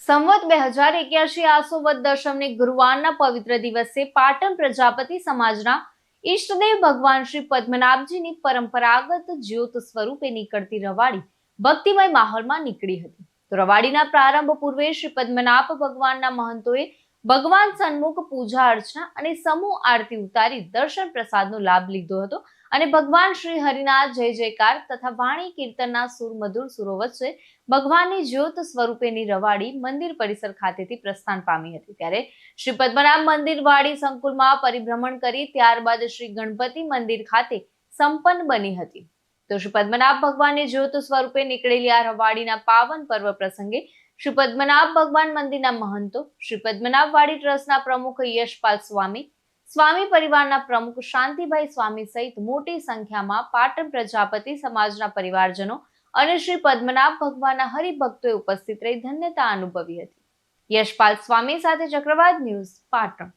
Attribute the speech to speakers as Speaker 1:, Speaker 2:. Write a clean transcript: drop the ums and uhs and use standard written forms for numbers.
Speaker 1: સંવત 2081 આસો વદ દશમની ગુરુવારના પવિત્ર દિવસે પાટણ પ્રજાપતિ સમાજના ઈષ્ટદેવ ભગવાન શ્રી પદ્મનાભજીની પરંપરાગત જ્યોત સ્વરૂપે નીકળતી રવાડી ભક્તિમય માહોલમાં નીકળી હતી. તો રવાડીના પ્રારંભ પૂર્વે શ્રી પદ્મનાભ ભગવાનના મહંતોએ ભગવાન સન્મુખ પૂજા અર્ચના અને સમૂહ આરતી ઉતારી દર્શન પ્રસાદનો લાભ લીધો હતો અને ભગવાન શ્રી હરિના જય જયકાર તથા વાણી કીર્તનના સુર મધુર સુરો વચ્ચે ભગવાનની જ્યોત સ્વરૂપેની રવાડી મંદિર પરિસર ખાતેથી પ્રસ્થાન પામી હતી. ત્યારે શ્રી પદ્મનાભ મંદિર વાડી સંકુલમાં પરિભ્રમણ કરી ત્યારબાદ શ્રી ગણપતિ મંદિર ખાતે સંપન્ન બની હતી. તો શ્રી પદ્મનાભ ભગવાનની જ્યોત સ્વરૂપે નીકળેલી આ રવાડીના પાવન પર્વ પ્રસંગે શ્રી પદ્મનાભ ભગવાન મંદિરના મહંતો, શ્રી પદ્મનાભ વાડી ટ્રસ્ટના પ્રમુખ યશપાલ સ્વામી, સ્વામી પરિવારના પ્રમુખ શાંતિભાઈ સ્વામી સહિત મોટી સંખ્યામાં પાટણ પ્રજાપતિ સમાજના પરિવારજનો અને શ્રી પદ્મનાભ ભગવાનના હરિભક્તોએ ઉપસ્થિત રહી ધન્યતા અનુભવી હતી. યશપાલ સ્વામી સાથે ચક્રવાત ન્યૂઝ, પાટણ.